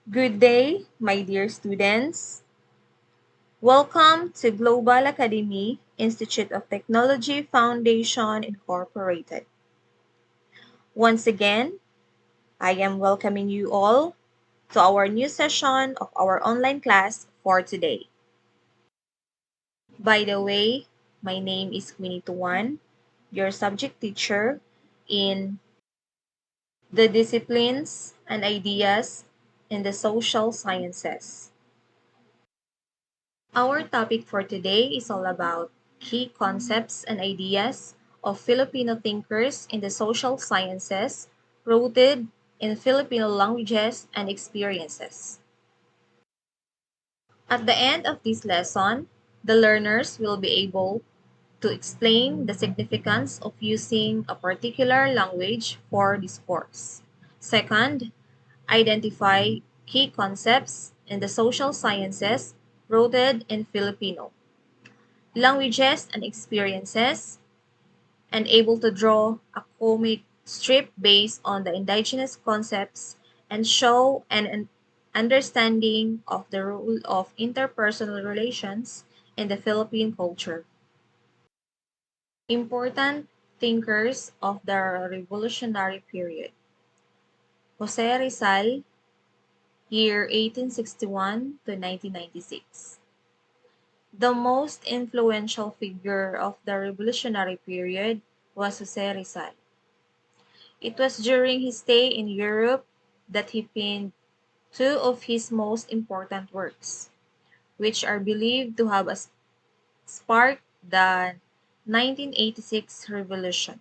Good day, my dear students. Welcome to Global Academy Institute of Technology Foundation Incorporated. Once again, I am welcoming you all to our new session of our online class for today. By the way, my name is Queenie Tuan, your subject teacher in the disciplines and ideas in the social sciences. Our topic for today is all about key concepts and ideas of Filipino thinkers in the social sciences rooted in Filipino languages and experiences. At the end of this lesson, the learners will be able to explain the significance of using a particular language for this course. Second, identify key concepts in the social sciences rooted in Filipino languages and experiences, and able to draw a comic strip based on the indigenous concepts and show an understanding of the role of interpersonal relations in the Philippine culture. Important thinkers of the revolutionary period. Jose Rizal, year 1861 to 1996. The most influential figure of the revolutionary period was Jose Rizal. It was during his stay in Europe that he penned two of his most important works, which are believed to have sparked the 1986 revolution.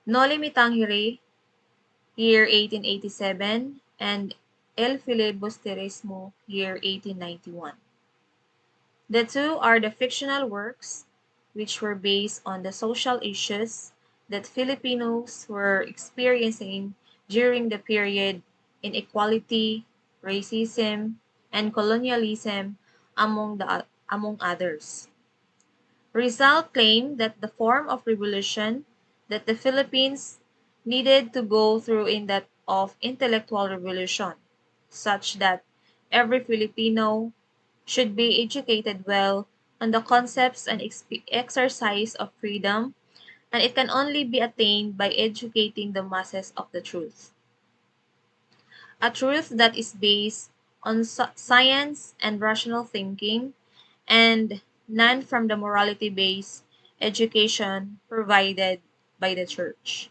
Noli Me Tangere, year 1887, and El Filibusterismo, year 1891. The two are the fictional works which were based on the social issues that Filipinos were experiencing during the period inequality, racism, and colonialism among others. Rizal claimed that the form of revolution that the Philippines needed to go through in that of intellectual revolution, such that every Filipino should be educated well on the concepts and exercise of freedom, and it can only be attained by educating the masses of the truth. A truth that is based on science and rational thinking, and none from the morality based education provided by the church.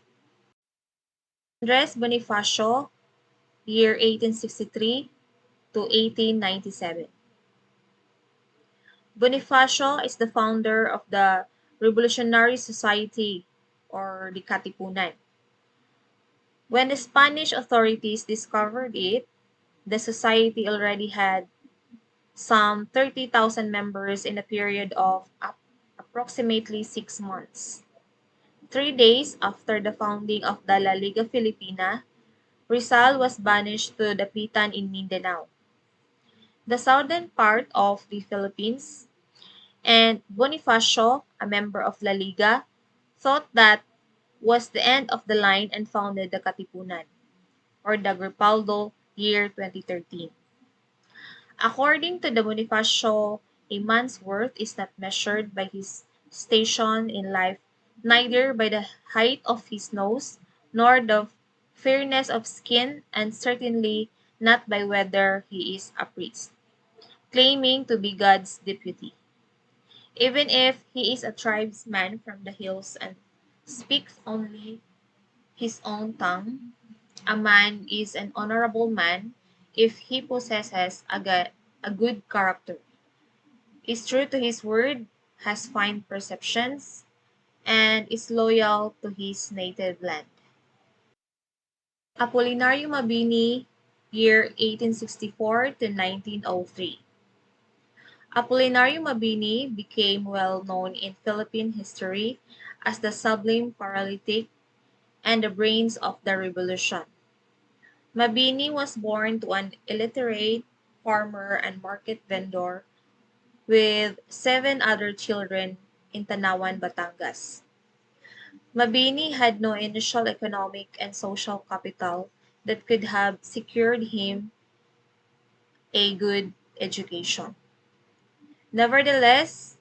Andres Bonifacio, year 1863 to 1897. Bonifacio is the founder of the Revolutionary Society, or the Katipunan. When the Spanish authorities discovered it, the society already had some 30,000 members in a period of approximately 6 months. 3 days after the founding of the La Liga Filipina, Rizal was banished to the Pitan in Mindanao, the southern part of the Philippines, and Bonifacio, a member of La Liga, thought that was the end of the line and founded the Katipunan, or the Agripaldo, year 2013. According to the Bonifacio, a man's worth is not measured by his station in life, neither by the height of his nose, nor the fairness of skin, and certainly not by whether he is a priest, claiming to be God's deputy. Even if he is a tribesman from the hills and speaks only his own tongue, a man is an honorable man if he possesses a good character, is true to his word, has fine perceptions, and is loyal to his native land. Apolinario Mabini, year 1864 to 1903. Apolinario Mabini became well known in Philippine history as the sublime paralytic and the brains of the revolution. Mabini was born to an illiterate farmer and market vendor with 7 other children in Tanawan, Batangas. Mabini had no initial economic and social capital that could have secured him a good education. Nevertheless,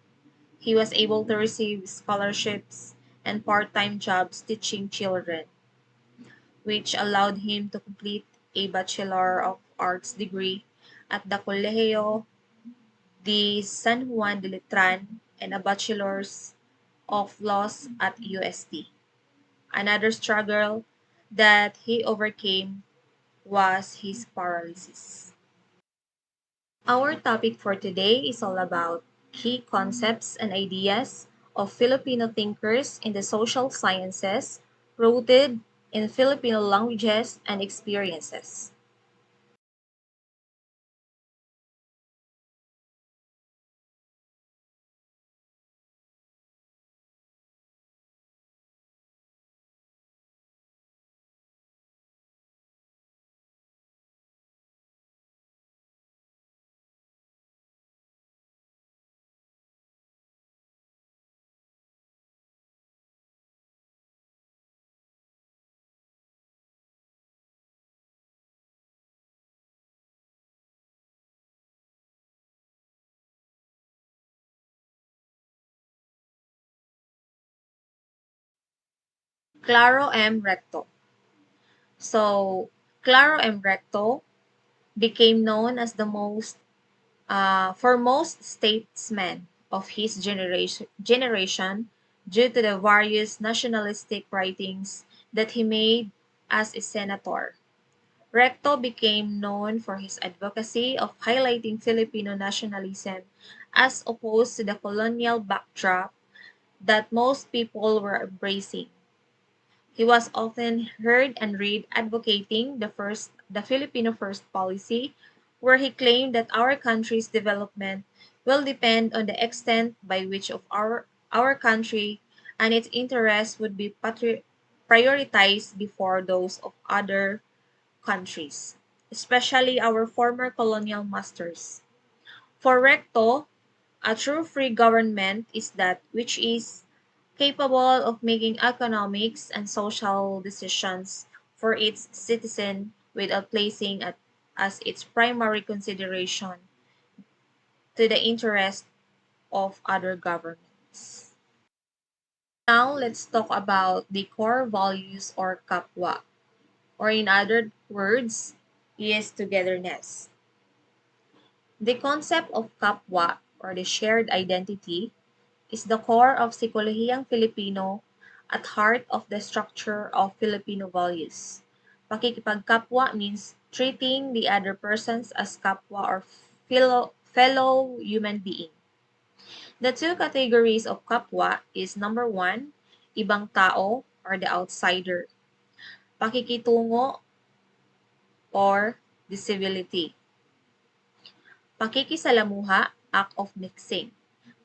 he was able to receive scholarships and part-time jobs teaching children, which allowed him to complete a Bachelor of Arts degree at the Colegio de San Juan de Letran and a Bachelor's of Laws at UST. Another struggle that he overcame was his paralysis. Our topic for today is all about key concepts and ideas of Filipino thinkers in the social sciences rooted in Filipino languages and experiences. Claro M. Recto. So, Claro M. Recto became known as the most foremost statesman of his generation due to the various nationalistic writings that he made as a senator. Recto became known for his advocacy of highlighting Filipino nationalism as opposed to the colonial backdrop that most people were embracing. He was often heard and read advocating the Filipino First policy, where he claimed that our country's development will depend on the extent by which of our country and its interests would be prioritized before those of other countries, especially our former colonial masters. For Recto, a true free government is that which is capable of making economics and social decisions for its citizen without placing as its primary consideration to the interest of other governments. Now let's talk about the core values or kapwa, or in other words, is togetherness. The concept of kapwa or the shared identity is the core of Psikolohiyang Filipino at heart of the structure of Filipino values. Pakikipagkapwa means treating the other persons as kapwa or fellow human being. The two categories of kapwa is number one, ibang tao or the outsider. Pakikitungo or the civility. Pakikisalamuha, act of mixing.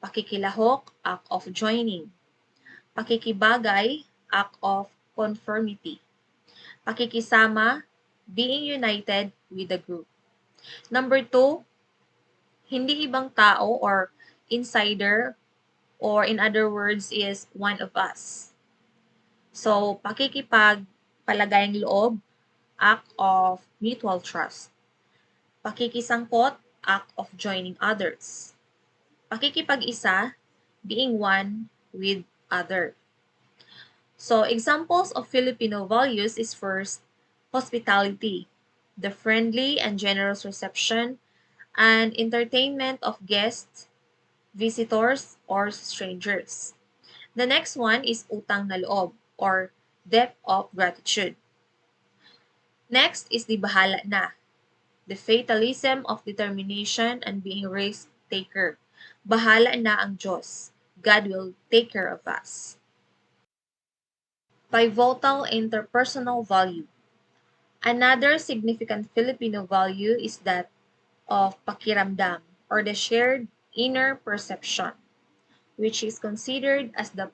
Pakikilahok, act of joining. Pakikibagay, act of conformity. Pakikisama, being united with the group. Number two, hindi ibang tao or insider, or in other words is one of us. So, palagayang loob, act of mutual trust. Pakikisangkot, act of joining others. Pakikipag-isa, being one with other. So, examples of Filipino values is first, hospitality, the friendly and generous reception and entertainment of guests, visitors, or strangers. The next one is utang na loob, or debt of gratitude. Next is the bahala na, the fatalism of determination and being risk taker. Bahala na ang Diyos. God will take care of us. Pivotal interpersonal value. Another significant Filipino value is that of pakiramdam or the shared inner perception, which is considered as the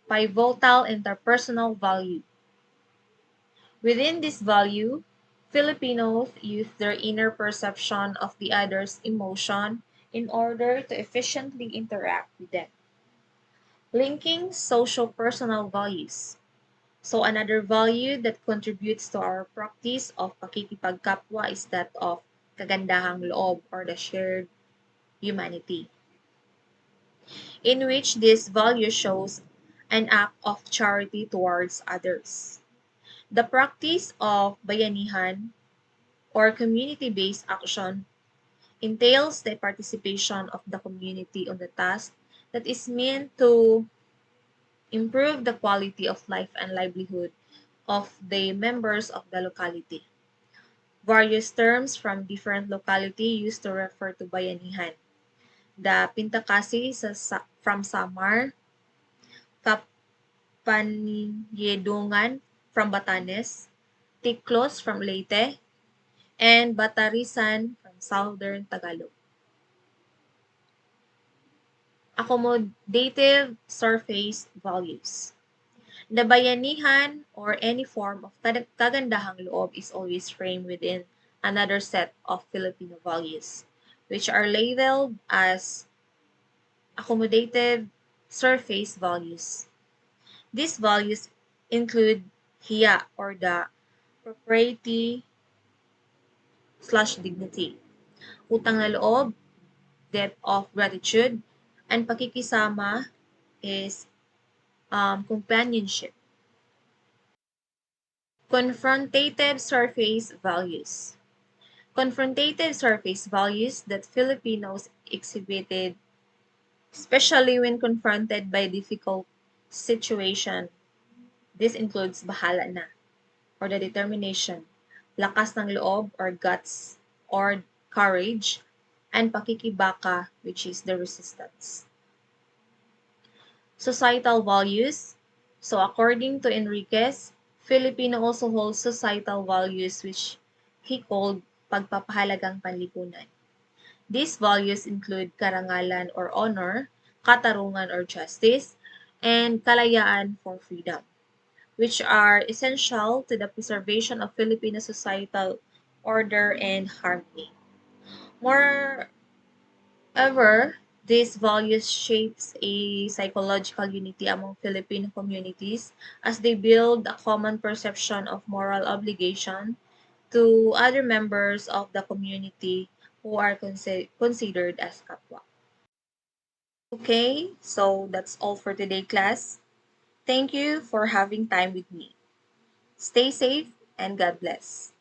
pivotal interpersonal value. Within this value, Filipinos use their inner perception of the other's emotion in order to efficiently interact with them. Linking social personal values. So another value that contributes to our practice of pakikipagkapwa is that of kagandahang loob or the shared humanity, in which this value shows an act of charity towards others. The practice of bayanihan or community-based action entails the participation of the community on the task that is meant to improve the quality of life and livelihood of the members of the locality. Various terms from different locality used to refer to bayanihan. The Pintakasi from Samar, Kapaniyedungan from Batanes, Tiklos from Leyte, and Batarisan from Southern Tagalog. Accommodative surface values. The bayanihan or any form of kagandahang loob is always framed within another set of Filipino values, which are labeled as accommodative surface values. These values include hiya or the propriety slash dignity, utang na loob, debt of gratitude, and pakikisama is companionship. Confrontative surface values. Confrontative surface values that Filipinos exhibited, especially when confronted by difficult situation. This includes bahala na, or the determination, lakas ng loob or guts or courage, and pakikibaka, which is the resistance. Societal values. So according to Enriquez, Filipino also holds societal values which he called pagpapahalagang panlipunan. These values include karangalan or honor, katarungan or justice, and kalayaan for freedom, which are essential to the preservation of Filipino societal order and harmony. Moreover, these values shapes a psychological unity among Filipino communities as they build a common perception of moral obligation to other members of the community who are considered as kapwa. Okay, so that's all for today, class. Thank you for having time with me. Stay safe and God bless.